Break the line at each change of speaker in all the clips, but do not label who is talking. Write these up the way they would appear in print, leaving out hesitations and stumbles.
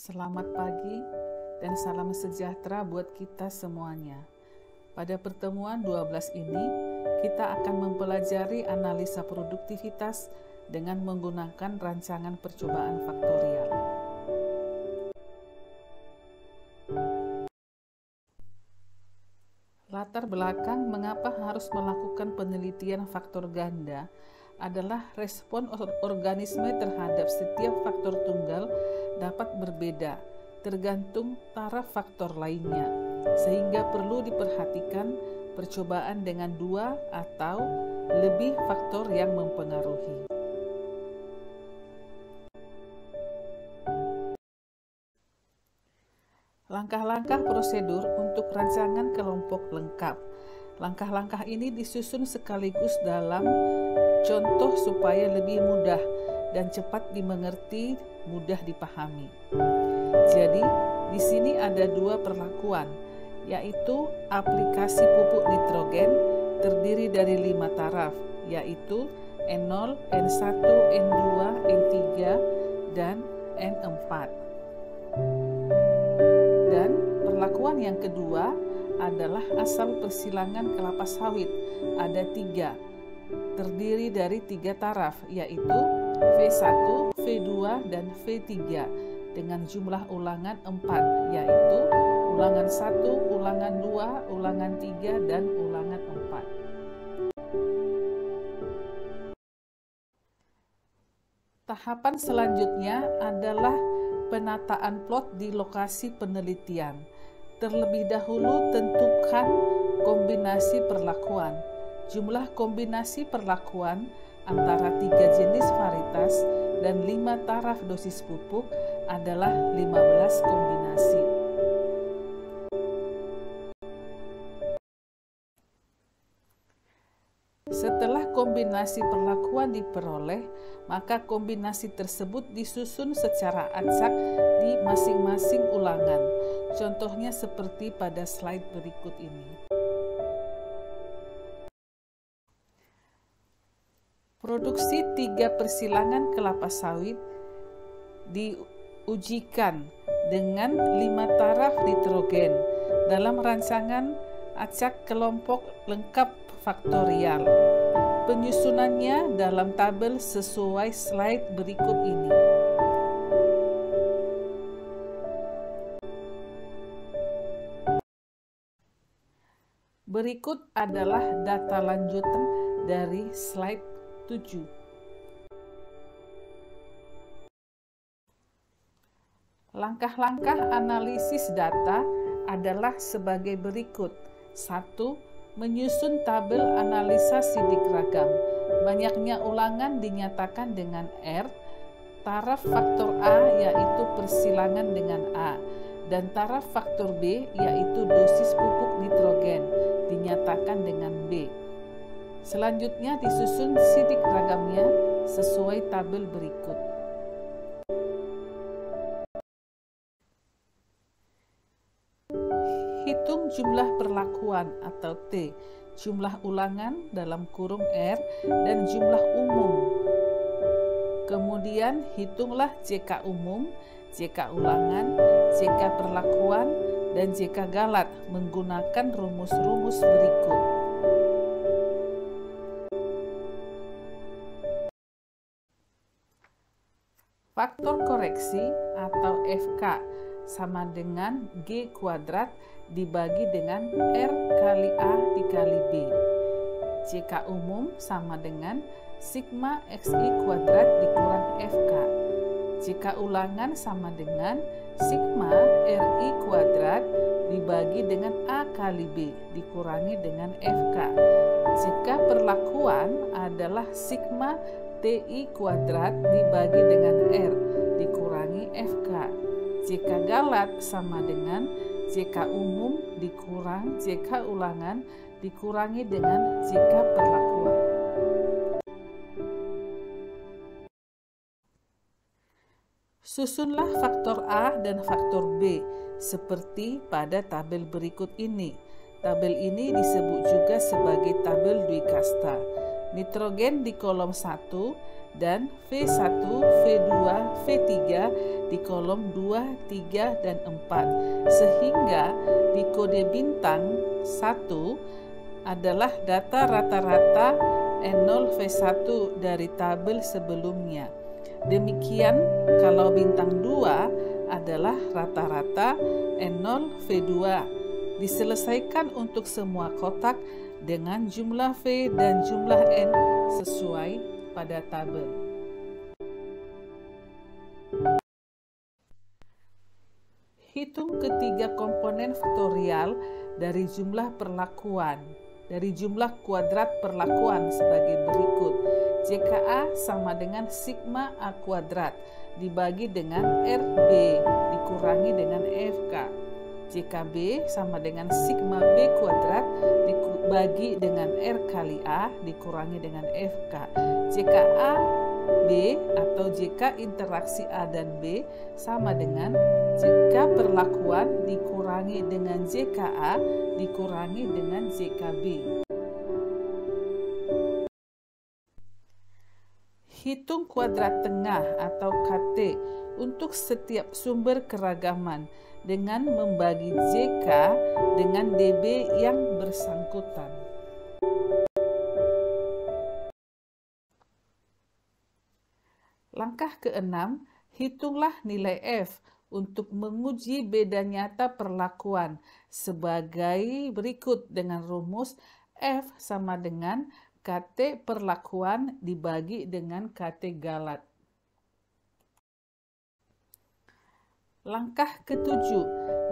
Selamat pagi dan salam sejahtera buat kita semuanya. Pada pertemuan 12 ini, kita akan mempelajari analisa produktivitas dengan menggunakan rancangan percobaan faktorial. Latar belakang mengapa harus melakukan penelitian faktor ganda adalah respon organisme terhadap setiap faktor tunggal dapat berbeda tergantung taraf faktor lainnya, sehingga perlu diperhatikan percobaan dengan 2 atau lebih faktor yang mempengaruhi. Langkah-langkah prosedur untuk rancangan kelompok lengkap. Langkah-langkah ini disusun sekaligus dalam contoh supaya lebih mudah dan cepat dimengerti, mudah dipahami. Jadi, di sini ada 2 perlakuan, yaitu aplikasi pupuk nitrogen terdiri dari 5 taraf, yaitu N0, N1, N2, N3, dan N4. Dan perlakuan yang kedua adalah asal persilangan kelapa sawit, ada 3, terdiri dari 3 taraf, yaitu V1, V2, dan V3 dengan jumlah ulangan 4, yaitu ulangan 1, ulangan 2, ulangan 3, dan ulangan 4. Tahapan selanjutnya adalah penataan plot di lokasi penelitian. Terlebih dahulu tentukan kombinasi perlakuan. Jumlah kombinasi perlakuan antara 3 jenis varietas dan 5 taraf dosis pupuk adalah 15 kombinasi. Setelah kombinasi perlakuan diperoleh, maka kombinasi tersebut disusun secara acak di masing-masing ulangan. Contohnya seperti pada slide berikut ini. Produksi 3 persilangan kelapa sawit diujikan dengan 5 taraf nitrogen dalam rancangan acak kelompok lengkap faktorial. Penyusunannya dalam tabel sesuai slide berikut ini. Berikut adalah data lanjutan dari slide 7. Langkah-langkah analisis data adalah sebagai berikut. 1. Menyusun tabel analisa sidik ragam. Banyaknya ulangan dinyatakan dengan R. Taraf faktor A yaitu persilangan dengan A, dan taraf faktor B yaitu dosis pupuk nitrogen dinyatakan dengan B. Selanjutnya disusun sidik ragamnya sesuai tabel berikut. Hitung jumlah perlakuan atau T, jumlah ulangan dalam kurung R, dan jumlah umum. Kemudian hitunglah JK umum, JK ulangan, JK perlakuan, dan JK galat menggunakan rumus-rumus berikut. Faktor koreksi atau FK sama dengan G kuadrat dibagi dengan R kali A dikali B. JK umum sama dengan sigma XI kuadrat dikurang FK. JK ulangan sama dengan sigma RI kuadrat dibagi dengan A kali B dikurangi dengan FK. JK perlakuan adalah sigma TI kuadrat dibagi dengan R dikurangi FK. JK galat sama dengan JK umum dikurang JK ulangan dikurangi dengan JK perlakuan. Susunlah faktor A dan faktor B seperti pada tabel berikut ini. Tabel ini disebut juga sebagai tabel Dwi-kasta. Nitrogen di kolom 1 dan V1, V2, V3 di kolom 2, 3, dan 4. Sehingga di kode bintang 1 adalah data rata-rata N0V1 dari tabel sebelumnya. Demikian kalau bintang 2 adalah rata-rata N0V2. Diselesaikan untuk semua kotak dengan jumlah V dan jumlah N sesuai pada tabel. Hitung ketiga komponen faktorial dari jumlah perlakuan, dari jumlah kuadrat perlakuan sebagai berikut. JKA sama dengan sigma A kuadrat dibagi dengan RB dikurangi dengan FK. JKB sama dengan sigma B kuadrat dibagi dengan R kali A dikurangi dengan FK. JKA B atau JK interaksi A dan B sama dengan JK perlakuan dikurangi dengan JKA dikurangi dengan JKB. Hitung kuadrat tengah atau KT untuk setiap sumber keragaman dengan membagi JK dengan DB yang bersangkutan. Langkah ke-6, hitunglah nilai F untuk menguji beda nyata perlakuan sebagai berikut dengan rumus F sama dengan KT perlakuan dibagi dengan KT galat. Langkah ke-7,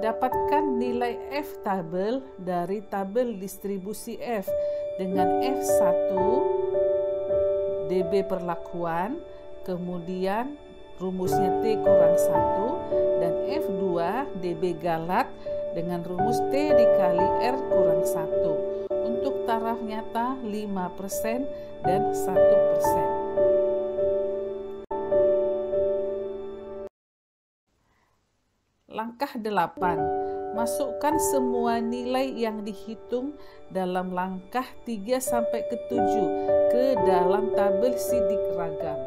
dapatkan nilai F tabel dari tabel distribusi F dengan F1 DB perlakuan, kemudian rumusnya T kurang 1, dan F2 DB galat dengan rumus T dikali R kurang 1 untuk taraf nyata 5% dan 1%. Langkah 8, masukkan semua nilai yang dihitung dalam langkah 3 sampai ke 7 ke dalam tabel sidik ragam.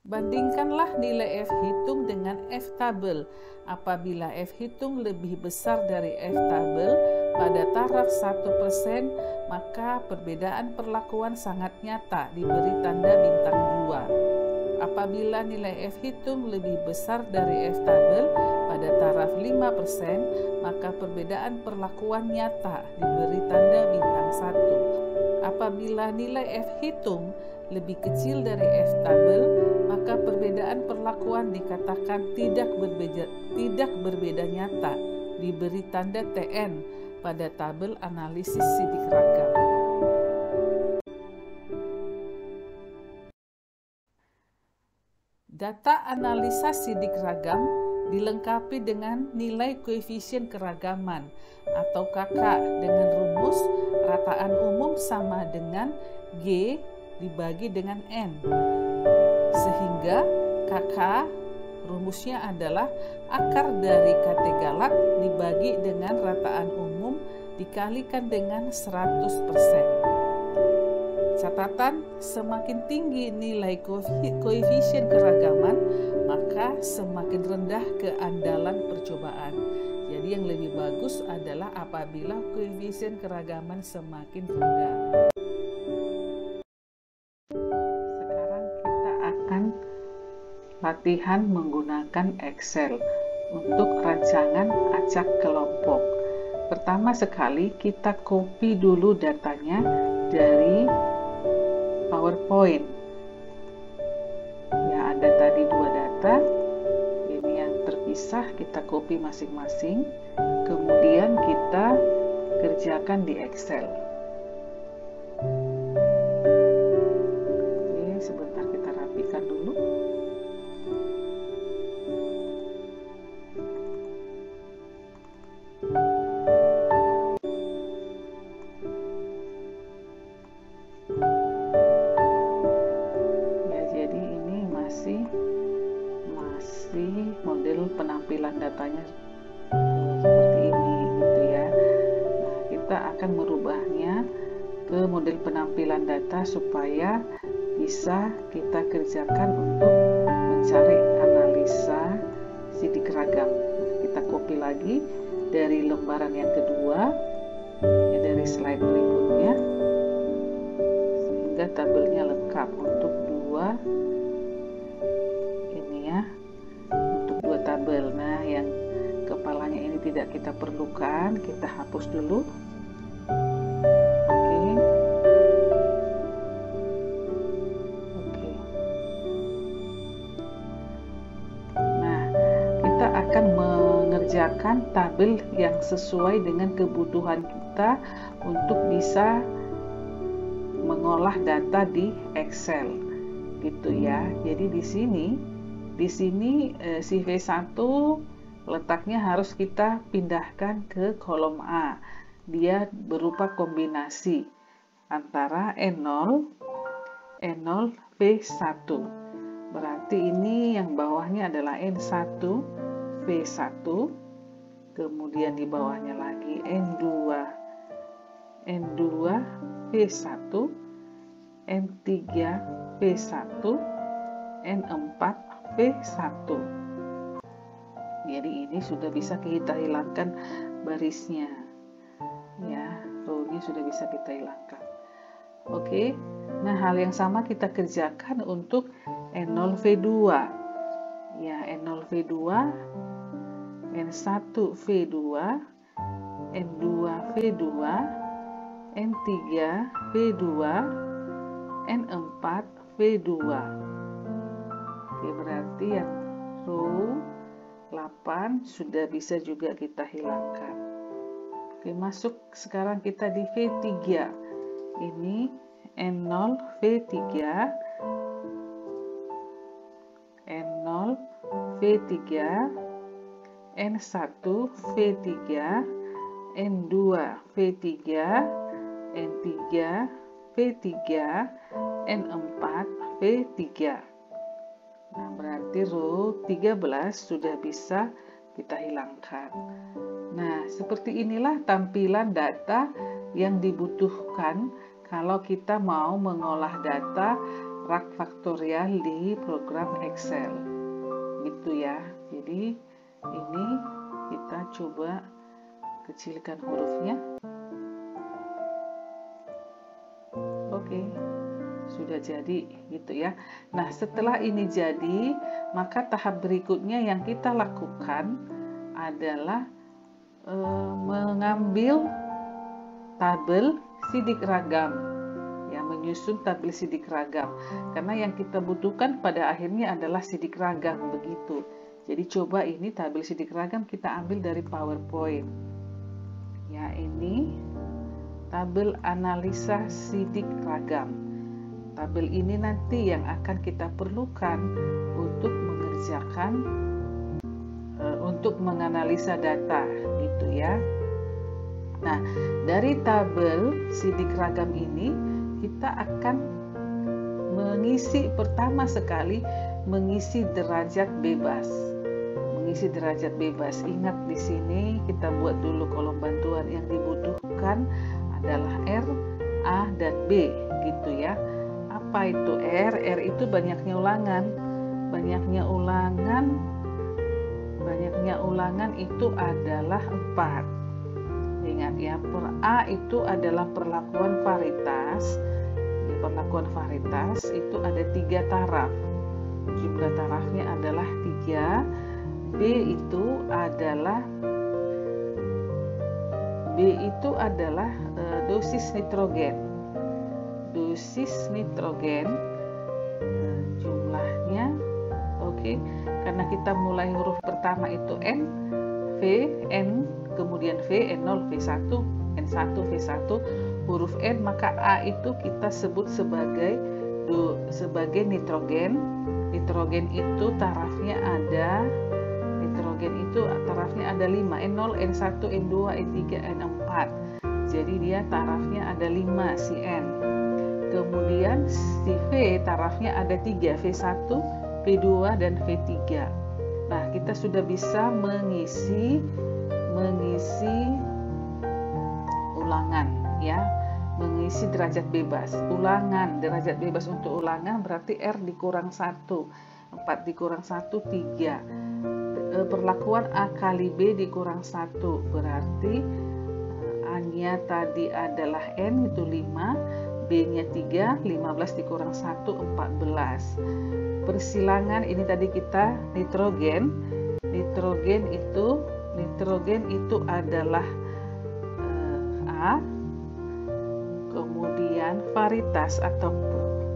Bandingkanlah nilai F hitung dengan F tabel. Apabila F hitung lebih besar dari F tabel pada taraf 1%, maka perbedaan perlakuan sangat nyata diberi tanda bintang 2. Apabila nilai F hitung lebih besar dari F tabel pada taraf 5%, maka perbedaan perlakuan nyata diberi tanda bintang 1. Apabila nilai F hitung lebih kecil dari F tabel, maka perbedaan perlakuan dikatakan tidak berbeda nyata, diberi tanda TN pada tabel analisis sidik ragam. Data analisa sidik ragam dilengkapi dengan nilai koefisien keragaman atau KK dengan rumus rataan umum sama dengan G dibagi dengan N. Sehingga KK rumusnya adalah akar dari KT galat dibagi dengan rataan umum dikalikan dengan 100%. Catatan, semakin tinggi nilai koefisien keragaman, maka semakin rendah keandalan percobaan. Jadi yang lebih bagus adalah apabila koefisien keragaman semakin rendah. Latihan menggunakan Excel untuk rancangan acak kelompok. Pertama sekali kita copy dulu datanya dari PowerPoint. Ya, ada tadi 2 data. Ini yang terpisah kita copy masing-masing. Kemudian kita kerjakan di Excel. Oke, sebentar kita rapikan dulu. Model penampilan datanya seperti ini gitu ya. Nah, kita akan merubahnya tampilan data supaya bisa kita kerjakan untuk mencari analisa sidik ragam. Nah, kita copy lagi dari lembaran yang kedua, ya, dari slide berikutnya, sehingga tabelnya lengkap untuk dua tabel. Nah, yang kepalanya ini tidak kita perlukan, kita hapus dulu. Oke. Nah, kita akan mengerjakan tabel yang sesuai dengan kebutuhan kita untuk bisa mengolah data di Excel, gitu ya. Jadi di sini si V1 letaknya harus kita pindahkan ke kolom A. Dia berupa kombinasi antara N0 V1. Berarti ini yang bawahnya adalah N1 V1, kemudian di bawahnya lagi N2 V1, N3 V1, N4 V1. Jadi ini sudah bisa kita hilangkan barisnya, ya, row-nya sudah bisa kita hilangkan. Oke, nah hal yang sama kita kerjakan untuk N0 V2, ya, N0 V2, N1 V2, N2 V2, N3 V2, N4 V2. Oke, berarti yang row 8 sudah bisa juga kita hilangkan. Oke, masuk sekarang kita di V3. Ini N0 V3, N0 V3, N1 V3, N2 V3, N3 V3, N4 V3. Nah, berarti row 13 sudah bisa kita hilangkan. Nah, seperti inilah tampilan data yang dibutuhkan kalau kita mau mengolah data rak faktorial di program Excel. Gitu ya. Jadi, ini kita coba kecilkan hurufnya. Oke. Sudah jadi, gitu ya. Nah, setelah ini jadi, maka tahap berikutnya yang kita lakukan adalah mengambil tabel sidik ragam, ya, menyusun tabel sidik ragam, karena yang kita butuhkan pada akhirnya adalah sidik ragam, begitu. Jadi coba ini tabel sidik ragam kita ambil dari PowerPoint, ya, ini tabel analisa sidik ragam. Tabel ini nanti yang akan kita perlukan untuk mengerjakan, untuk menganalisa data, gitu ya. Nah, dari tabel sidik ragam ini kita akan mengisi, pertama sekali mengisi derajat bebas. Mengisi derajat bebas. Ingat, di sini kita buat dulu kolom bantuan. Yang dibutuhkan adalah R, A, dan B, gitu ya. Apa itu R? R itu banyaknya ulangan. Banyaknya ulangan itu adalah 4. Ingat ya, per A itu adalah perlakuan varietas. Di perlakuan varietas itu ada 3 taraf. Jumlah tarafnya adalah 3. B itu adalah dosis nitrogen. Dosis nitrogen jumlahnya, oke, karena kita mulai huruf pertama itu N, V, N, kemudian V, N0, V1, N1, V1, huruf N, maka A itu kita sebut sebagai nitrogen. Nitrogen itu tarafnya ada 5, N0, N1, N2, N3, N4. Jadi dia tarafnya ada 5 si N. Kemudian si V tarafnya ada 3, V1, V2, dan V3. Nah, kita sudah bisa mengisi ulangan, ya. mengisi derajat bebas. Ulangan, derajat bebas untuk ulangan berarti R dikurang 1. 4 dikurang 1, 3. Perlakuan A kali B dikurang 1. Berarti A-nya tadi adalah N, itu 5. B-nya 3, 15 dikurang 1, 14. Persilangan ini tadi kita nitrogen. Nitrogen itu adalah A. Kemudian paritas atau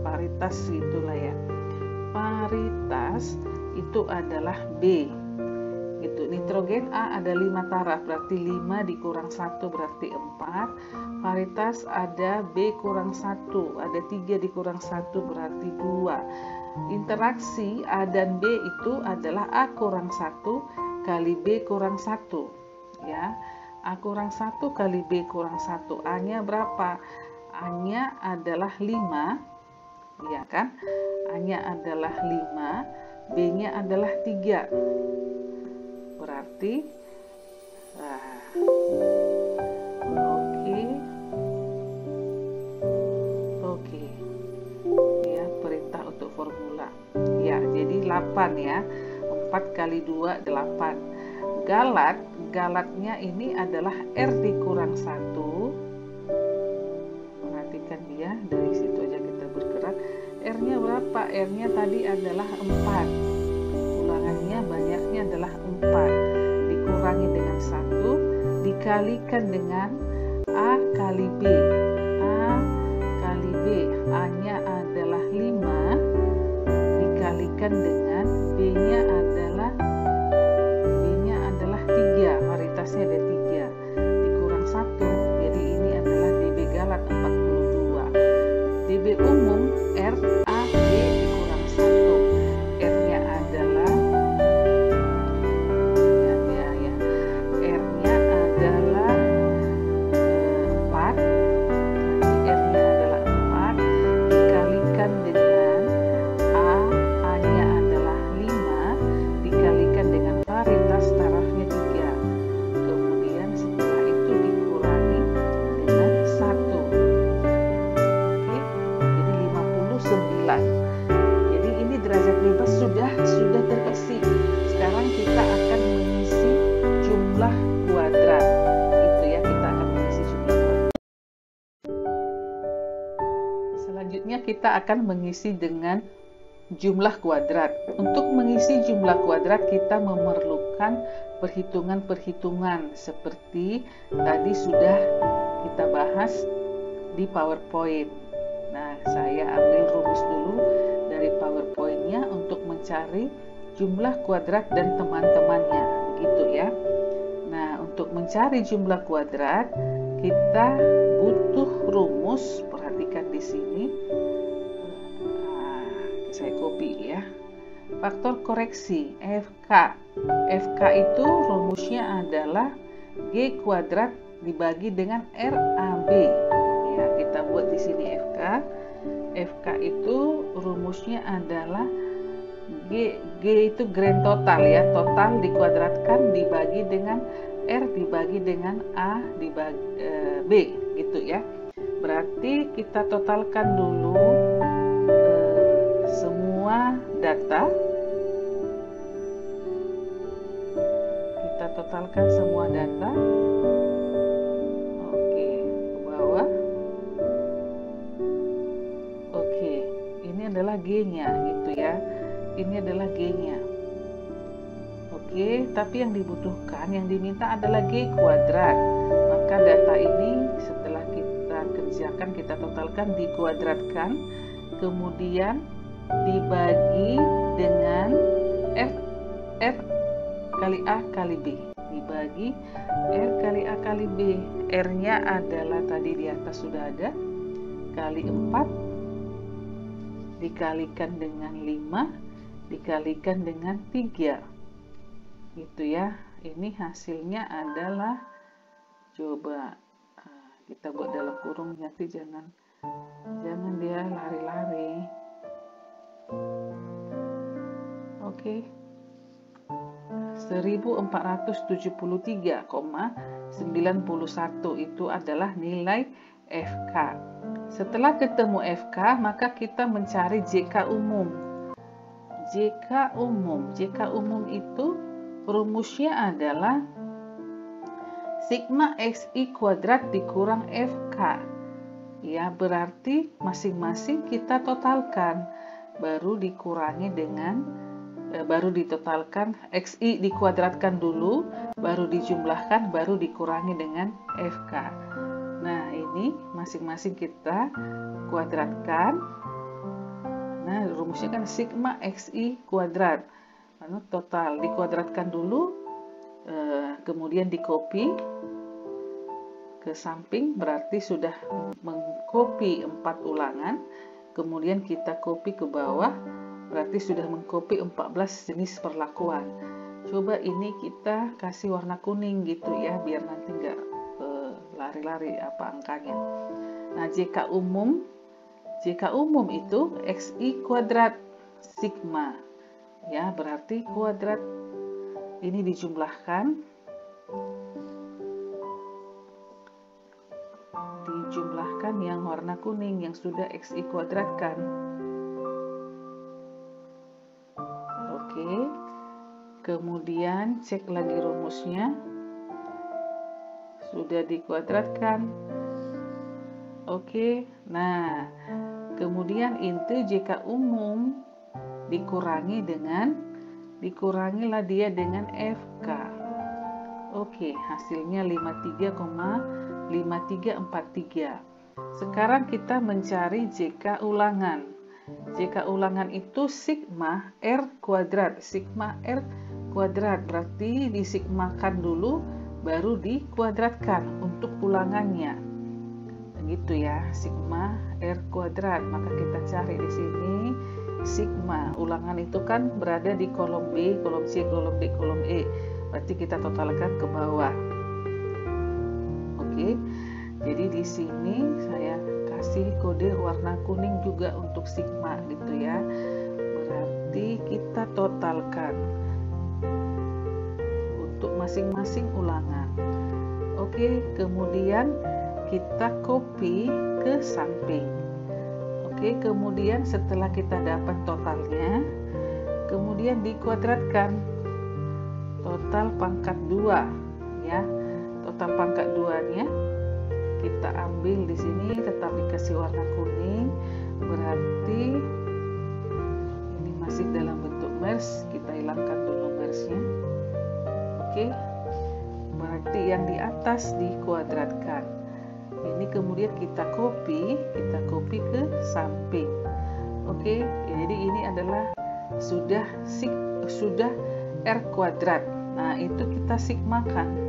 paritas itulah ya. Paritas itu adalah B. Gitu. Nitrogen A ada 5 taraf, berarti 5 dikurang 1 berarti 4. Paritas ada B kurang 1, ada 3 dikurang 1 berarti 2. Interaksi A dan B itu adalah A kurang 1 kali B kurang 1. Ya. A kurang 1 kali B kurang 1. A-nya berapa? A-nya adalah 5. Ya kan? A-nya adalah 5, B-nya adalah 3. Berarti oke. Ya, perintah untuk formula. Ya, jadi 8 ya. 4 kali 2, 8. Galatnya ini adalah R dikurang 1. Perhatikan dia, dari situ aja kita bergerak. R-nya berapa? R-nya tadi adalah 4. Ulangannya banyaknya adalah 4. Dikurangi dengan 1, dikalikan dengan A kali B. A kali B, A-nya adalah 5, dikalikan dengan B-nya adalah 3, paritasnya ada 3, dikurang 1, jadi ini adalah dB galat 42. dB umum R A B dikurang 1, R-nya adalah R-nya adalah 4, R-nya adalah 4, dikalikan dengan A-nya adalah 5, dikalikan dengan paritas tarafnya 3. Kemudian setelah itu dikurangi dengan 1. Oke, jadi 59. Jadi ini derajat bebas sudah terisi. Sekarang kita akan mengisi jumlah kuadrat. Itu ya, kita akan mengisi jumlah kuadrat. Selanjutnya kita akan mengisi dengan jumlah kuadrat. Untuk mengisi jumlah kuadrat kita memerlukan perhitungan-perhitungan seperti tadi sudah kita bahas di PowerPoint. Nah, saya ambil rumus dulu dari PowerPoint-nya untuk mencari jumlah kuadrat dan teman-temannya, begitu ya. Nah, untuk mencari jumlah kuadrat kita butuh rumus. Perhatikan di sini. Saya copy ya. Faktor koreksi FK. FK itu rumusnya adalah G kuadrat dibagi dengan RAB. Ya, kita buat di sini FK. FK itu rumusnya adalah G itu grand total ya, total dikuadratkan dibagi dengan R dibagi dengan A dibagi B gitu ya. Berarti kita totalkan dulu semua data. Kita totalkan semua data. Oke, ke bawah. Oke, ini adalah G-nya gitu ya. Ini adalah G-nya. Oke, tapi yang dibutuhkan, yang diminta adalah G kuadrat. Maka data ini setelah kita kerjakan, kita totalkan, dikuadratkan, kemudian dibagi dengan R kali A kali B. Dibagi R kali A kali B. R-nya adalah tadi di atas sudah ada, kali 4, dikalikan dengan 5, dikalikan dengan 3 gitu ya. Ini hasilnya adalah, coba kita buat dalam kurung, nanti jangan dia lari-lari. Oke, 1473,91 itu adalah nilai FK. Setelah ketemu FK, maka kita mencari JK umum. JK umum itu rumusnya adalah sigma XI kuadrat dikurang FK. Ya, berarti masing-masing kita totalkan. Baru ditotalkan, XI dikuadratkan dulu, baru dijumlahkan, baru dikurangi dengan FK. Nah, ini masing-masing kita kuadratkan. Nah, rumusnya kan sigma XI kuadrat. Lalu total dikuadratkan dulu, kemudian dikopi ke samping, berarti sudah mengkopi 4 ulangan. Kemudian kita copy ke bawah, berarti sudah mengkopi 14 jenis perlakuan. Coba ini kita kasih warna kuning gitu ya, biar nanti nggak lari-lari apa angkanya. Nah, JK umum itu XI kuadrat sigma. Ya, berarti kuadrat ini dijumlahkan yang warna kuning yang sudah XI kuadratkan. Oke. Kemudian cek lagi rumusnya. Sudah dikuadratkan. Oke. Nah, kemudian inti JK umum dikurangilah dia dengan FK. Oke, hasilnya 53,5343. Sekarang kita mencari JK ulangan. JK ulangan itu sigma R kuadrat. Sigma R kuadrat berarti disigmakan dulu, baru dikuadratkan untuk ulangannya. Begitu ya, sigma R kuadrat. Maka kita cari di sini sigma. Ulangan itu kan berada di kolom B, kolom C, kolom D, kolom E. Berarti kita totalkan ke bawah. Oke. Jadi di sini saya kasih kode warna kuning juga untuk sigma gitu ya. Berarti kita totalkan untuk masing-masing ulangan. Oke, kemudian kita copy ke samping. Oke, kemudian setelah kita dapat totalnya, kemudian dikuadratkan total pangkat 2 ya. Total pangkat 2-nya kita ambil di sini, tetap dikasih warna kuning, berarti ini masih dalam bentuk MERS. Kita hilangkan dulu MERS-nya. Oke, berarti yang di atas dikuadratkan. Ini kemudian kita copy ke samping. Oke, jadi ini adalah sudah R kuadrat. Nah, itu kita sigmakan.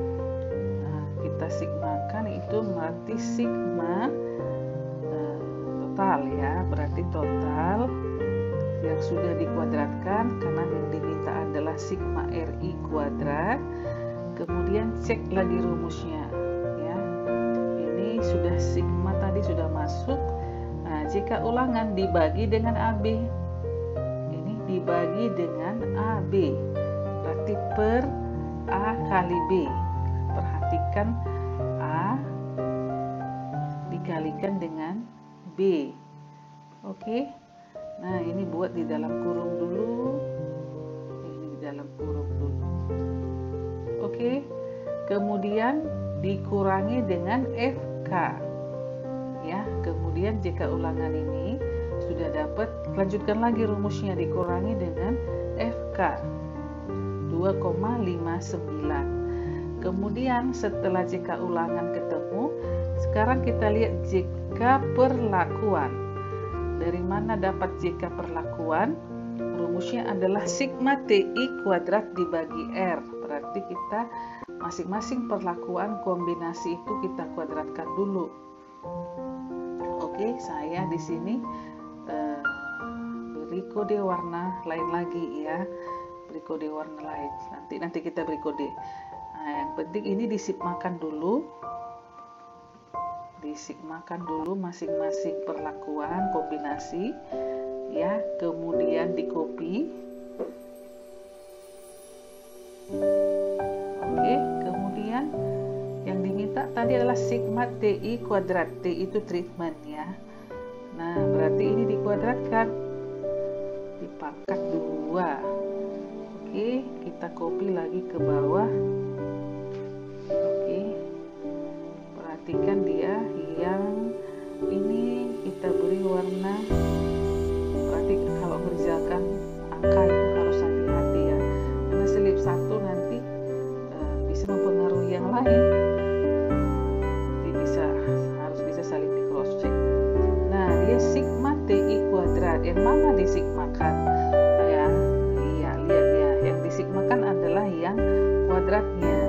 Itu berarti sigma total ya, berarti total yang sudah dikuadratkan karena yang diminta adalah sigma RI kuadrat. Kemudian cek lagi rumusnya ya. Ini sudah sigma tadi sudah masuk. Nah, jika ulangan dibagi dengan AB, ini dibagi dengan AB, berarti per A kali B. Perhatikan A dikalikan dengan B. Oke. Nah, ini buat di dalam kurung dulu. Ini di dalam kurung dulu. Oke. Kemudian dikurangi dengan FK. Ya, kemudian jika ulangan ini sudah dapat, lanjutkan lagi rumusnya, dikurangi dengan FK 2,59. Kemudian setelah jika ulangan ketemu, sekarang kita lihat JK perlakuan. Dari mana dapat JK perlakuan? Rumusnya adalah sigma TI kuadrat dibagi R. Berarti kita masing-masing perlakuan kombinasi itu kita kuadratkan dulu. Oke, saya di sini beri kode warna lain lagi ya. Beri kode warna lain. Nanti kita beri kode. Nah, yang penting ini disigmakan dulu. Disigmakan dulu masing-masing perlakuan kombinasi ya, kemudian di copy. Oke, kemudian yang diminta tadi adalah sigma TI kuadrat. T itu treatment ya. Nah, berarti ini dikuadratkan, dipangkat 2. Oke, kita copy lagi ke bawah. Oke, perhatikan dia yang ini kita beri warna. Berarti kalau mengerjakan angka itu harus hati-hati ya, karena selip satu nanti bisa mempengaruhi yang lain. Jadi harus bisa saling di cross check. Nah, dia sigma TI kuadrat. Yang mana disigmakan? Ya, iya, lihat ya. Yang disigmakan adalah yang kuadratnya.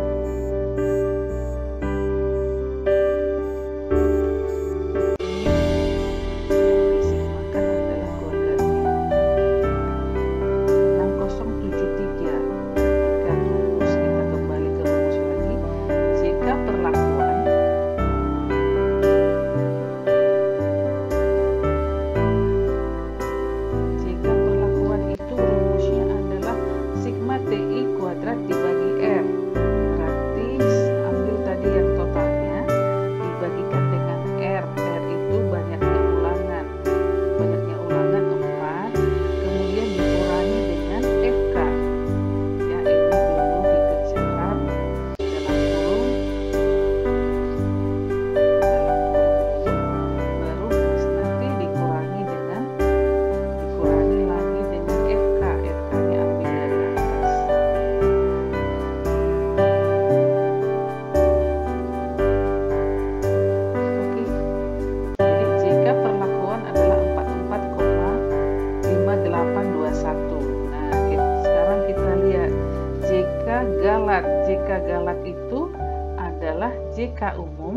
JK galat itu adalah JK umum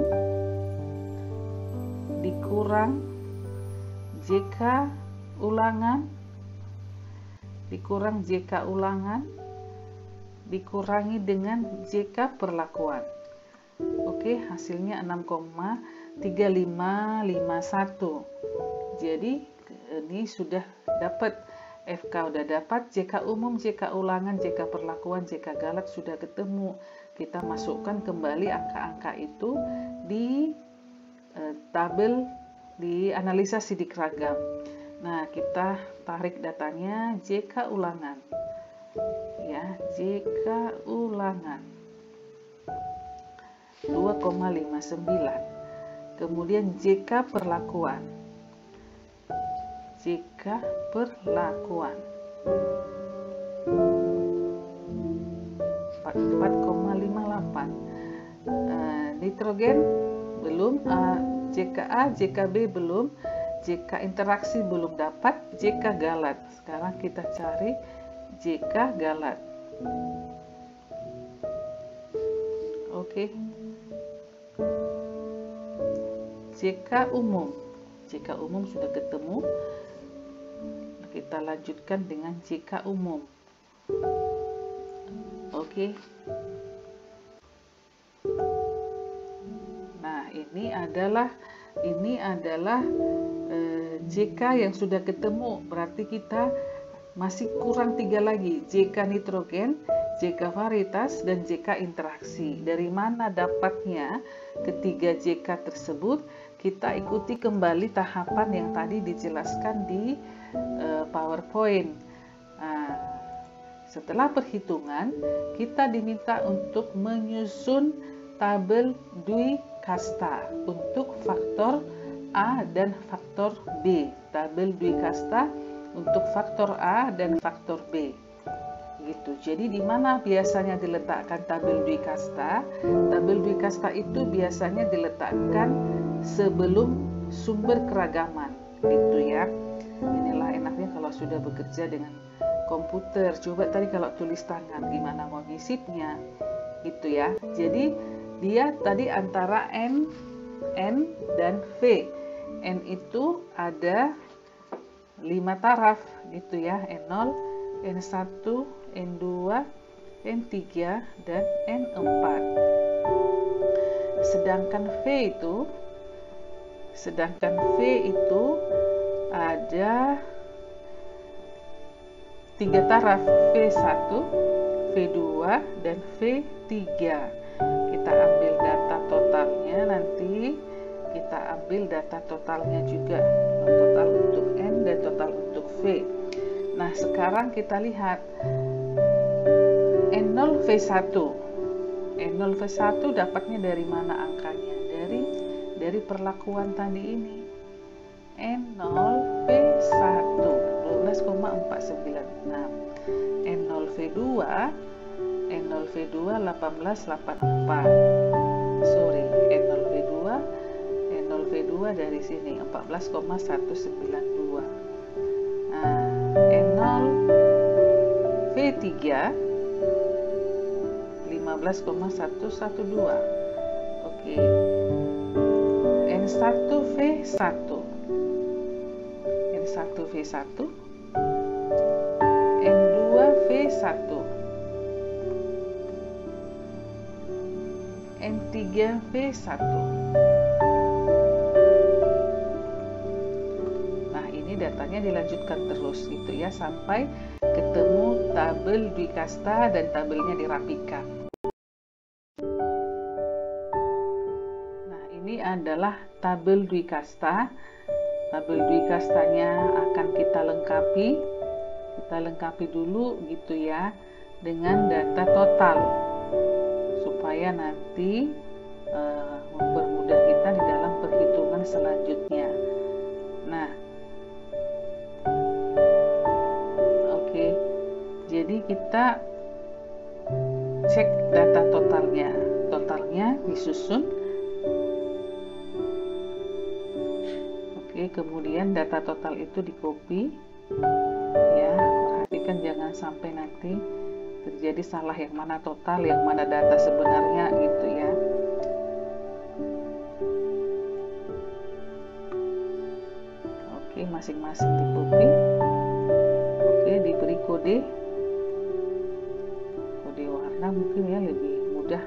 dikurang JK ulangan dikurangi dengan JK perlakuan. Oke, hasilnya 6,3551. Jadi ini sudah dapat FK, udah dapat JK umum, JK ulangan, JK perlakuan, JK galat sudah ketemu. Kita masukkan kembali angka-angka itu di tabel di analisa sidik ragam. Nah, kita tarik datanya JK ulangan. Ya, JK ulangan 2,59. Kemudian JK perlakuan. JK perlakuan 4,58. Nitrogen belum, JKA, JKB belum, JK interaksi belum dapat, JK galat. Sekarang kita cari JK galat. Oke. JK umum. JK umum sudah ketemu. Kita lanjutkan dengan JK umum. Oke. Nah, ini adalah JK yang sudah ketemu. Berarti kita masih kurang 3 lagi. JK nitrogen, JK varietas, dan JK interaksi. Dari mana dapatnya ketiga JK tersebut? Kita ikuti kembali tahapan yang tadi dijelaskan di PowerPoint. Nah, setelah perhitungan, kita diminta untuk menyusun tabel Dewey Kasta untuk faktor A dan faktor B. Tabel Dewey Kasta untuk faktor A dan faktor B. Gitu. Jadi di mana biasanya diletakkan tabel Dewey Kasta? Tabel Dewey Kasta itu biasanya diletakkan sebelum sumber keragaman, gitu ya. Inilah enaknya kalau sudah bekerja dengan komputer. Coba tadi kalau tulis tangan gimana mau ngisipnya, gitu ya. Jadi dia tadi antara N dan V. N itu ada 5 taraf, gitu ya. N0, N1, N2, N3, dan N4. Sedangkan V itu ada 3 taraf, V1, V2, dan V3. Kita ambil data totalnya nanti, kita ambil data totalnya juga total untuk N dan total untuk V. Nah, sekarang kita lihat N0 V1. N0 V1 dapatnya dari mana angkanya? Dari perlakuan tadi ini. N0 V1 12,496. N0 V2 N0 V2 1884. Sorry, N0 V2 dari sini 14,192. Nah, N0 V3 15,112. Oke. N1 V1 N2 V1 N3 V1. Nah, ini datanya dilanjutkan terus gitu ya sampai ketemu tabel dwikasta dan tabelnya dirapikan. Nah, ini adalah tabel dwikasta. Tabel dwikastanya akan kita lengkapi. Kita lengkapi dulu gitu ya dengan data total supaya nanti mempermudah kita di dalam perhitungan selanjutnya. Nah, oke. Jadi kita cek data totalnya. Totalnya disusun. Oke, kemudian data total itu di copy. Ya, perhatikan jangan sampai nanti terjadi salah yang mana total, yang mana data sebenarnya gitu ya. Oke, masing-masing di copy. Oke, diberi kode warna mungkin ya lebih mudah.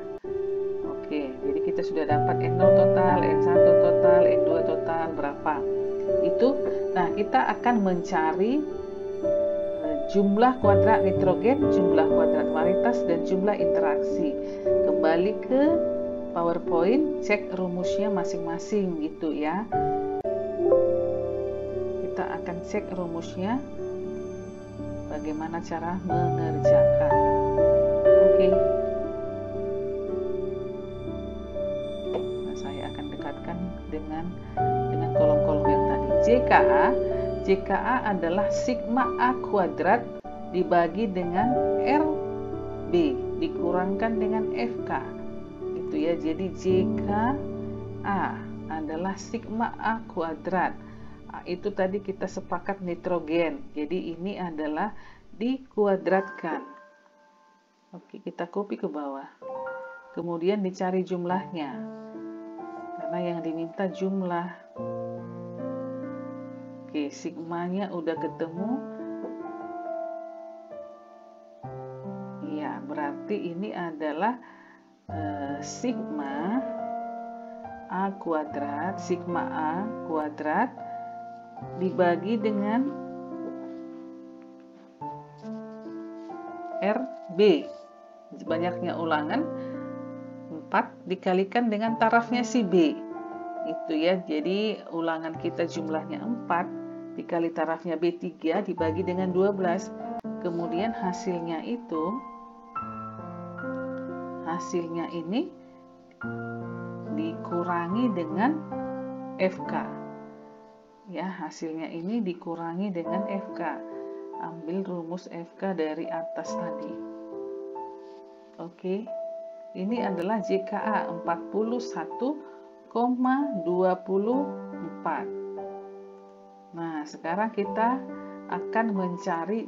Oke, jadi kita sudah dapat N0 total, N1 total, N2 total berapa. Itu, nah kita akan mencari jumlah kuadrat nitrogen, jumlah kuadrat varietas, dan jumlah interaksi. Kembali ke PowerPoint, cek rumusnya masing-masing gitu ya. Kita akan cek rumusnya, bagaimana cara mengerjakan. Oke. Nah, saya akan dekatkan dengan kolom-kolom yang tadi. JKA adalah sigma A kuadrat dibagi dengan RB dikurangkan dengan FK. Itu ya, jadi JKA adalah sigma A kuadrat. Itu tadi kita sepakat nitrogen. Jadi ini adalah dikuadratkan. Oke, kita copy ke bawah. Kemudian dicari jumlahnya. Karena yang diminta jumlah. Oke, sigmanya udah ketemu. Ya, berarti ini adalah sigma A kuadrat, sigma A kuadrat dibagi dengan RB. Banyaknya ulangan 4 dikalikan dengan tarafnya si B. Itu ya, jadi ulangan kita jumlahnya 4 dikali tarafnya B3 dibagi dengan 12. Kemudian hasilnya ini dikurangi dengan FK. Ya, hasilnya ini dikurangi dengan FK. Ambil rumus FK dari atas tadi. Oke. Ini adalah JKA 41,24. Nah, sekarang kita akan mencari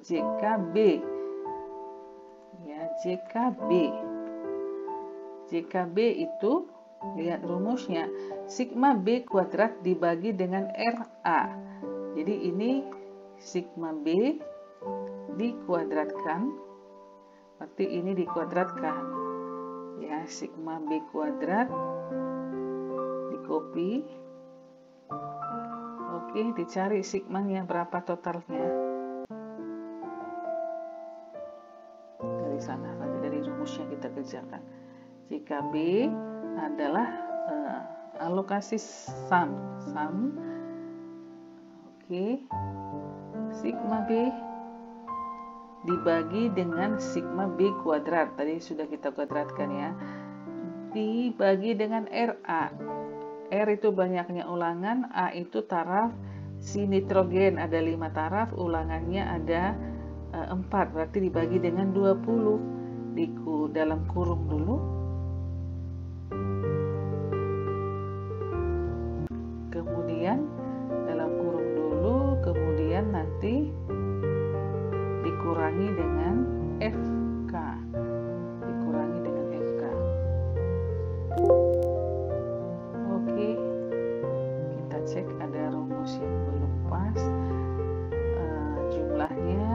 JKB. Ya, JKB itu, lihat rumusnya, sigma B kuadrat dibagi dengan RA. Jadi ini sigma B dikuadratkan, berarti ini dikuadratkan. Ya, sigma B kuadrat, di copy. Oke, dicari sigmanya berapa totalnya. Dari sana, nanti dari rumusnya kita kerjakan. JKB adalah alokasi sum Oke, sigma B dibagi dengan sigma B kuadrat. Tadi sudah kita kuadratkan ya. Dibagi dengan RA. R itu banyaknya ulangan, A itu taraf. Si nitrogen ada 5 taraf, ulangannya ada 4, berarti dibagi dengan 20. Dalam kurung dulu. Kemudian dalam kurung dulu, kemudian nanti dikurangi dengan FK. Dikurangi dengan FK. Oke. Kita cek ada rumus yang belum pas. Jumlahnya.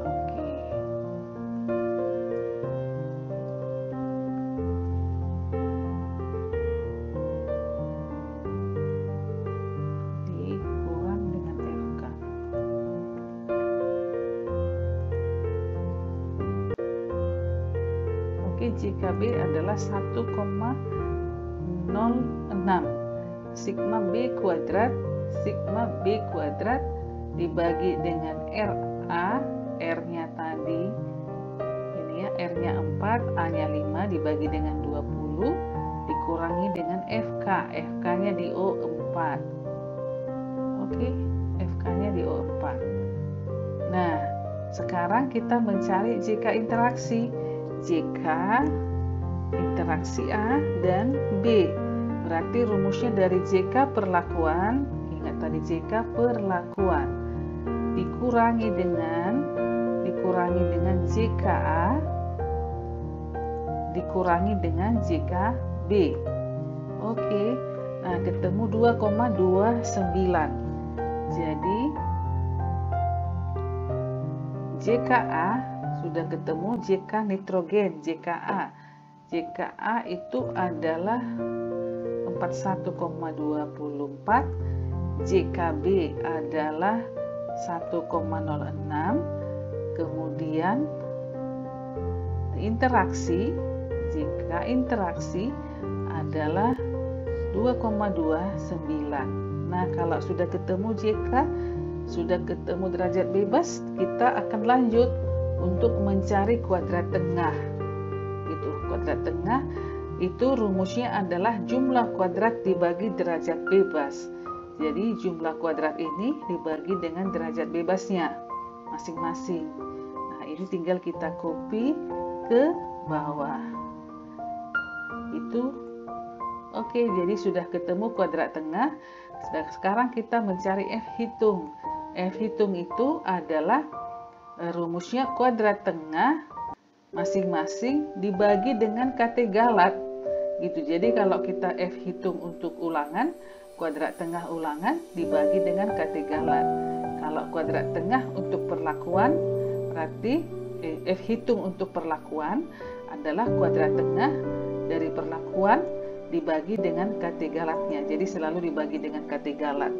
Oke. Dikurang dengan FK. Oke, JKB adalah 1,06. Sigma B kuadrat dibagi dengan RA, R-nya tadi ini ya, R-nya 4, A-nya 5 dibagi dengan 20 dikurangi dengan FK, FK-nya di O4. Oke, FK-nya di O4. Nah, sekarang kita mencari JK interaksi. JK interaksi A dan B. Berarti rumusnya dari JK perlakuan, ingat tadi JK perlakuan, dikurangi dengan JKA, dikurangi dengan JKB. Oke, nah ketemu 2,29. Jadi JKA sudah ketemu, JK nitrogen, JKA. JKA itu adalah 41,24, JKB adalah 1,06, kemudian interaksi, JK interaksi adalah 2,29. Nah, kalau sudah ketemu JK, sudah ketemu derajat bebas, kita akan lanjut untuk mencari kuadrat tengah. Gitu, kuadrat tengah itu rumusnya adalah jumlah kuadrat dibagi derajat bebas. Jadi jumlah kuadrat ini dibagi dengan derajat bebasnya masing-masing. Nah, ini tinggal kita copy ke bawah. Itu oke, jadi sudah ketemu kuadrat tengah. Sekarang kita mencari F hitung. F hitung itu adalah rumusnya kuadrat tengah masing-masing dibagi dengan kate galat gitu. Jadi kalau kita F hitung untuk ulangan, kuadrat tengah ulangan dibagi dengan kate galat. Kalau kuadrat tengah untuk perlakuan, berarti F hitung untuk perlakuan adalah kuadrat tengah dari perlakuan dibagi dengan kate galatnya. Jadi selalu dibagi dengan kate galat.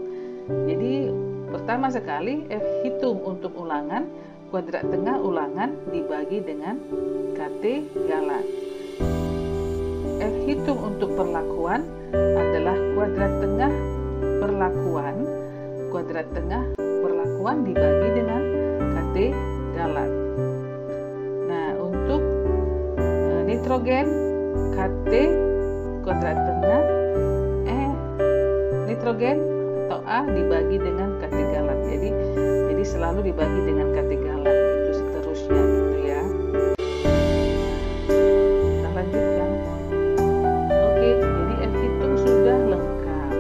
Jadi pertama sekali F hitung untuk ulangan, kuadrat tengah ulangan dibagi dengan kate galat. F hitung untuk perlakuan adalah kuadrat tengah perlakuan, kuadrat tengah perlakuan dibagi dengan kate galat. Nah, untuk nitrogen, kate kuadrat tengah nitrogen atau A dibagi dengan kate galat. Jadi selalu dibagi dengan kate galat, itu seterusnya gitu ya. Kita lanjutkan. Oke, jadi F hitung sudah lengkap.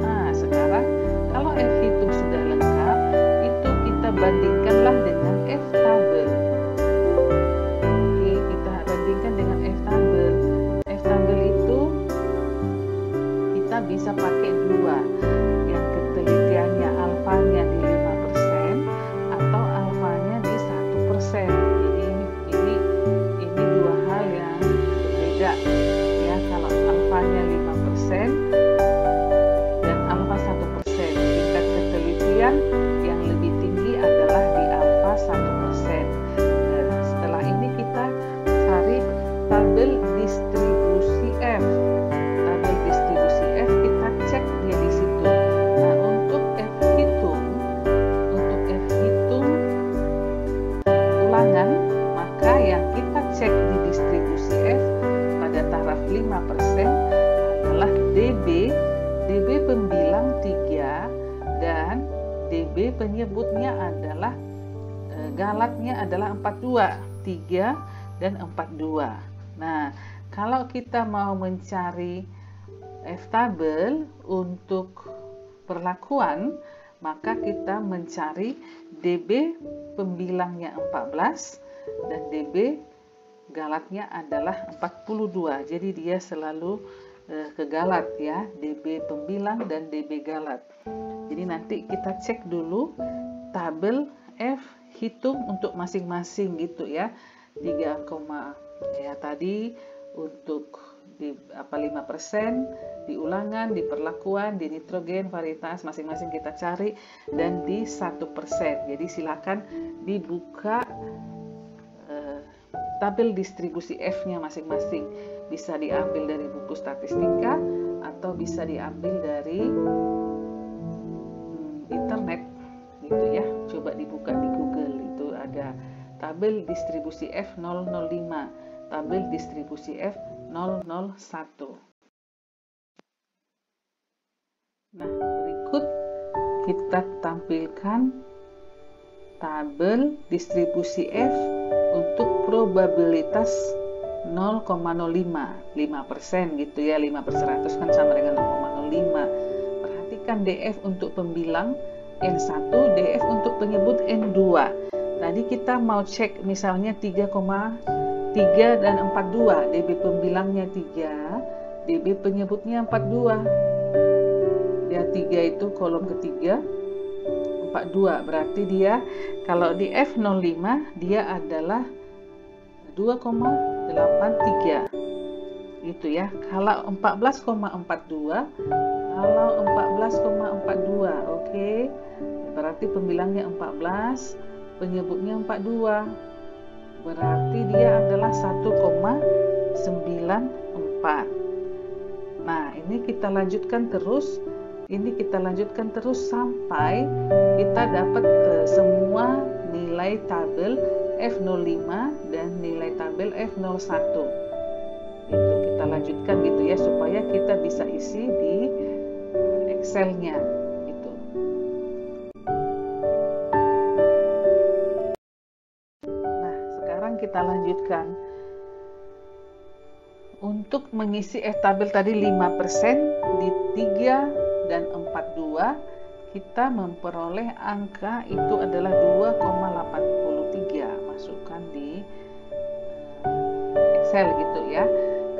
Nah, sekarang kalau F hitung sudah lengkap, itu kita bandingkanlah dengan F tabel. Oke, kita bandingkan dengan F tabel. F tabel itu kita bisa pakai dua. Ketelitiannya alfanya di 5% atau alfanya di 1%. Jadi ini dua hal yang berbeda ya. Kalau alfanya 5% dan alfa 1%, tingkat ketelitian yang lebih tinggi adalah di alfa 1%. Nah, setelah ini kita cari tabel distribusi F. Tabel distribusi F DB pembilang 3 dan DB penyebutnya adalah galatnya adalah 42, 3 dan 42. Nah, kalau kita mau mencari F-tabel untuk perlakuan, maka kita mencari DB pembilangnya 14 dan DB galatnya adalah 42. Jadi dia selalu ke galat ya, DB pembilang dan DB galat. Jadi nanti kita cek dulu tabel F, hitung untuk masing-masing gitu ya. 3, ya tadi untuk di 5%, di ulangan, di perlakuan, di nitrogen, varietas masing-masing kita cari, dan di 1%. Jadi silakan dibuka tabel distribusi F-nya masing-masing. Bisa diambil dari buku statistika atau bisa diambil dari internet gitu ya. Coba dibuka di Google, itu ada tabel distribusi F005, tabel distribusi F001. Nah, berikut kita tampilkan tabel distribusi F untuk probabilitas 0,05, 5% gitu ya, 5 per 100 kan sama dengan 0,05. Perhatikan DF untuk pembilang N1, DF untuk penyebut N2. Tadi kita mau cek misalnya 3,3 dan 42, DB pembilangnya 3, DB penyebutnya 42. Ya, 3 itu kolom ketiga, 42, berarti dia kalau di F05 dia adalah 2,83 gitu ya. Kalau 14,42, kalau 14,42, oke. Berarti pembilangnya 14, penyebutnya 42. Berarti dia adalah 1,94. Nah, ini kita lanjutkan terus. Ini kita lanjutkan terus sampai kita dapat semua nilai tabel F05 dan nilai tabel F01. Itu kita lanjutkan gitu ya, supaya kita bisa isi di Excel-nya gitu. Nah, sekarang kita lanjutkan. Untuk mengisi F-tabel tadi 5% di 3 dan 42, kita memperoleh angka itu adalah 2,83. Masukkan di Excel gitu ya.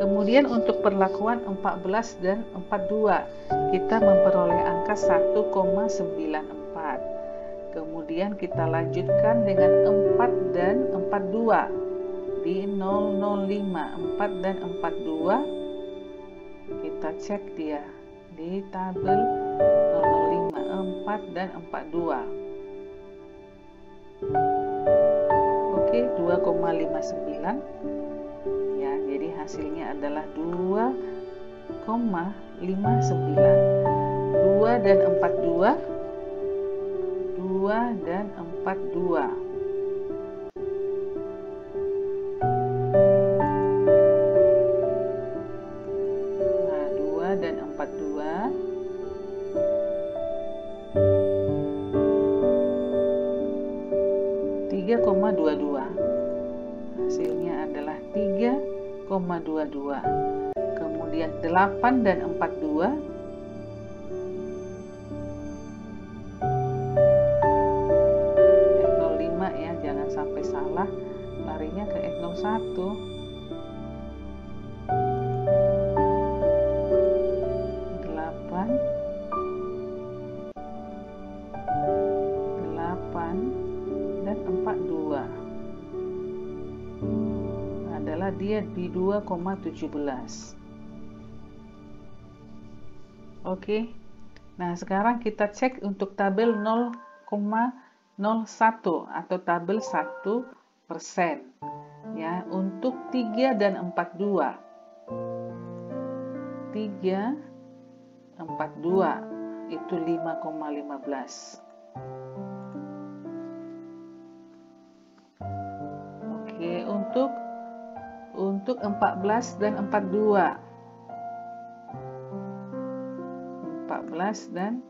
Kemudian untuk perlakuan 14 dan 42, kita memperoleh angka 1,94. Kemudian kita lanjutkan dengan 4 dan 42 di 005, 4 dan 42 kita cek dia di tabel 005, 4 dan 42. Oke, 2,59 ya, jadi hasilnya adalah 2,59. 2 dan 42, 2 dan 42. Nah, 2 dan 42 3,22. Hasilnya adalah 3,22. Kemudian 8 dan 42 F05 ya, jangan sampai salah, larinya ke F01. 8 dan 42 adalah dia di 2,17. Oke. Nah, sekarang kita cek untuk tabel 0,01 atau tabel 1% ya, untuk 3 dan 42. 3, 42 itu 5,15. Oke, untuk 14 dan 42. 14 dan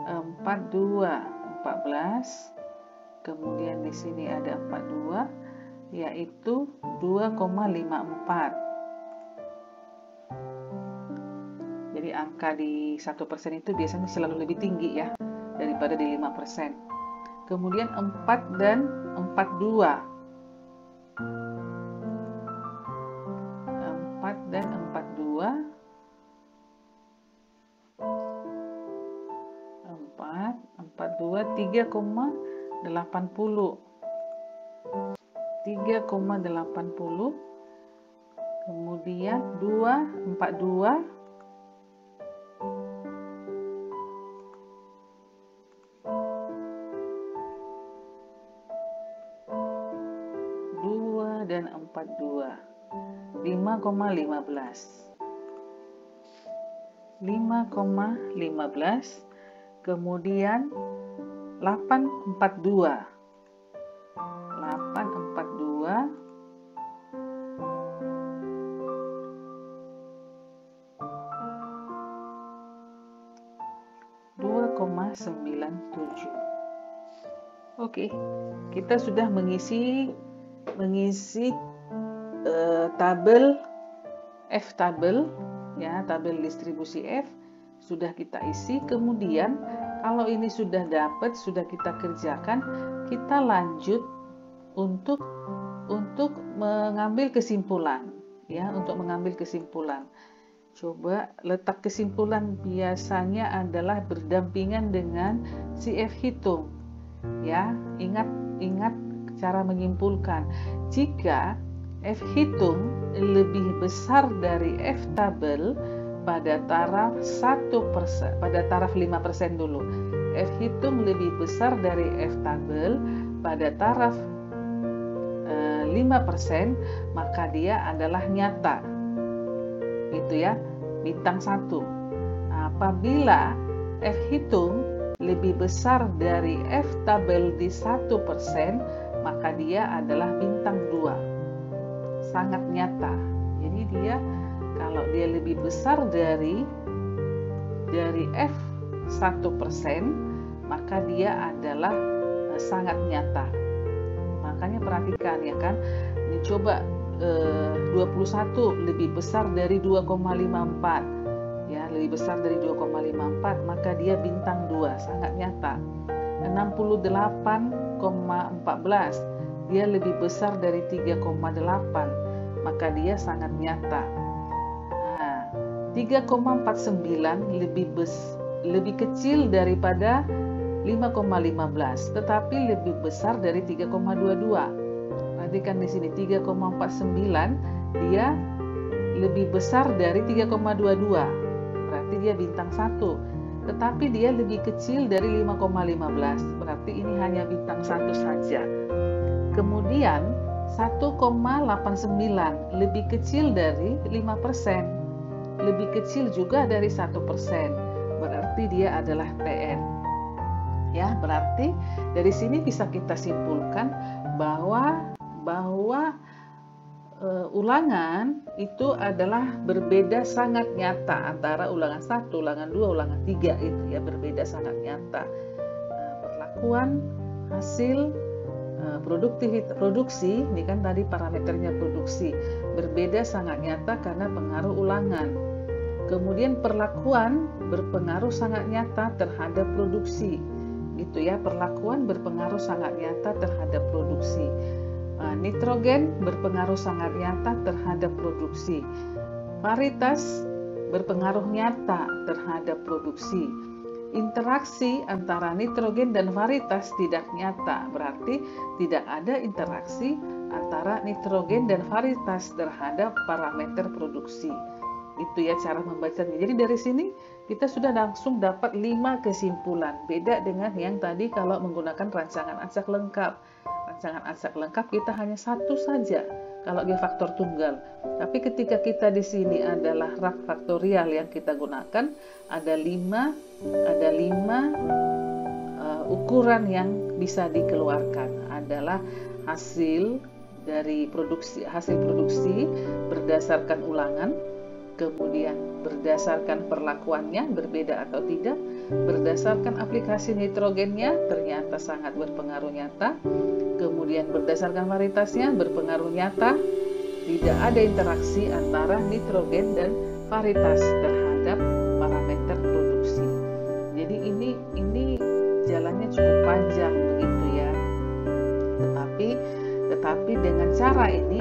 42. 14, kemudian di sini ada 42, yaitu 2,54. Jadi angka di 1% itu biasanya selalu lebih tinggi ya daripada di 5%. Kemudian 4 dan 42. 4 dan 42. 4, 42, 3,80. 3,80. Kemudian 2, 42. 2 dan 42. 5,15. 5,15. Kemudian 842. 842. 2,97. Oke, kita sudah mengisi tabel F tabel ya, tabel distribusi F sudah kita isi. Kemudian kalau ini sudah dapat, sudah kita kerjakan, kita lanjut untuk mengambil kesimpulan ya, untuk mengambil kesimpulan. Coba letak kesimpulan biasanya adalah berdampingan dengan si F hitung ya. Ingat cara menyimpulkan. Jika F hitung lebih besar dari F tabel pada taraf 1%, pada taraf 5% dulu. F hitung lebih besar dari F tabel pada taraf 5%, maka dia adalah nyata. Gitu ya, bintang 1. Apabila F hitung lebih besar dari F tabel di 1%, maka dia adalah bintang 2. Sangat nyata. Jadi dia kalau dia lebih besar dari F 1%, maka dia adalah sangat nyata. Makanya perhatikan ya kan, ini coba 21 lebih besar dari 2,54 ya, lebih besar dari 2,54, maka dia bintang 2, sangat nyata. 68,14 dia lebih besar dari 3,8, maka dia sangat nyata. Nah, 3,49 lebih kecil daripada 5,15, tetapi lebih besar dari 3,22. Perhatikan di sini 3,49 dia lebih besar dari 3,22. Berarti dia bintang 1. Tetapi dia lebih kecil dari 5,15. Berarti ini hanya bintang 1 saja. Kemudian 1,89 lebih kecil dari 5%. Lebih kecil juga dari 1%. Berarti dia adalah TN. Ya, berarti dari sini bisa kita simpulkan bahwa ulangan itu adalah berbeda sangat nyata antara ulangan 1, ulangan 2, ulangan 3 itu ya, berbeda sangat nyata. Perlakuan hasil produksi, ini kan tadi parameternya produksi, berbeda sangat nyata karena pengaruh ulangan. Kemudian perlakuan berpengaruh sangat nyata terhadap produksi. Gitu ya, perlakuan berpengaruh sangat nyata terhadap produksi. Nitrogen berpengaruh sangat nyata terhadap produksi. Varietas berpengaruh nyata terhadap produksi. Interaksi antara nitrogen dan varietas tidak nyata, berarti tidak ada interaksi antara nitrogen dan varietas terhadap parameter produksi. Itu ya cara membacanya. Jadi dari sini kita sudah langsung dapat 5 kesimpulan. Beda dengan yang tadi kalau menggunakan rancangan acak lengkap. Rancangan acak lengkap kita hanya satu saja kalau G faktor tunggal. Tapi ketika kita di sini adalah rak faktorial yang kita gunakan, ada 5 ukuran yang bisa dikeluarkan. Adalah hasil produksi berdasarkan ulangan. kemudian berdasarkan perlakuannya berbeda atau tidak, berdasarkan aplikasi nitrogennya ternyata sangat berpengaruh nyata, kemudian berdasarkan varietasnya berpengaruh nyata, tidak ada interaksi antara nitrogen dan varietas terhadap parameter produksi. Jadi ini jalannya cukup panjang begitu ya. Tetapi dengan cara ini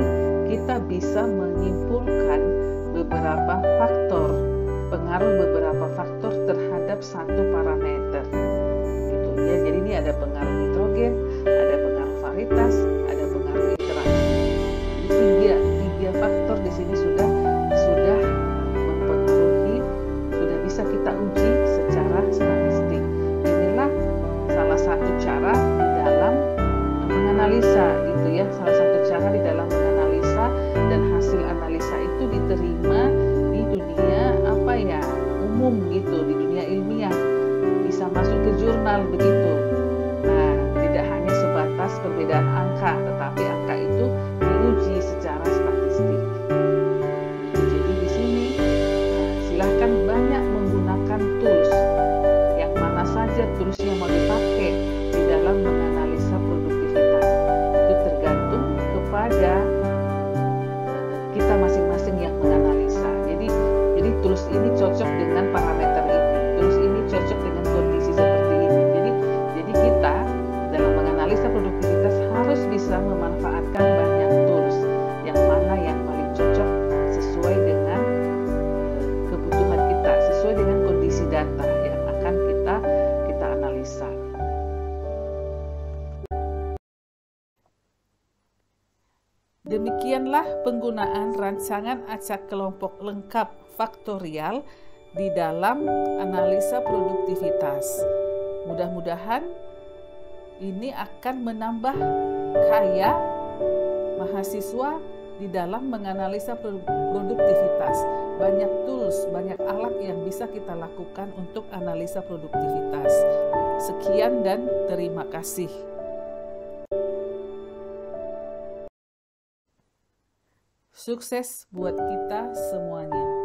kita bisa menyimpulkan beberapa faktor, pengaruh beberapa faktor terhadap satu parameter. Gitu ya. Jadi ini ada pengaruh nitrogen, ada pengaruh varietas, ada pengaruh interaksi. Jadi tiga faktor di sini sudah mempengaruhi, sudah bisa kita uji secara statistik. Inilah salah satu cara di dalam menganalisa gitu ya, salah satu cara di dalam menganalisa, dan hasil analisa itu diterima di dunia umum gitu, di dunia ilmiah, bisa masuk ke jurnal begitu. Nah, tidak hanya sebatas perbedaan angka, tetapi angka itu diuji secara statistik. Jadi di sini silahkan banyak menggunakan tools, yang mana saja tools yang mau dipakai di dalam menganalisa produktivitas. Itu tergantung kepada kita masing-masing yang menganalisa. Jadi tools ini cocok dengan parameter ini, tools ini cocok dengan kondisi seperti ini. Jadi kita dalam menganalisa produktivitas harus bisa memanfaatkan banyak tools, yang mana yang paling cocok sesuai dengan kebutuhan kita, sesuai dengan kondisi data yang akan kita analisa. Demikianlah penggunaan rancangan acak kelompok lengkap faktorial di dalam analisa produktivitas. Mudah-mudahan ini akan menambah kaya mahasiswa di dalam menganalisa produktivitas. Banyak tools, banyak alat yang bisa kita lakukan untuk analisa produktivitas. Sekian dan terima kasih. Sukses buat kita semuanya.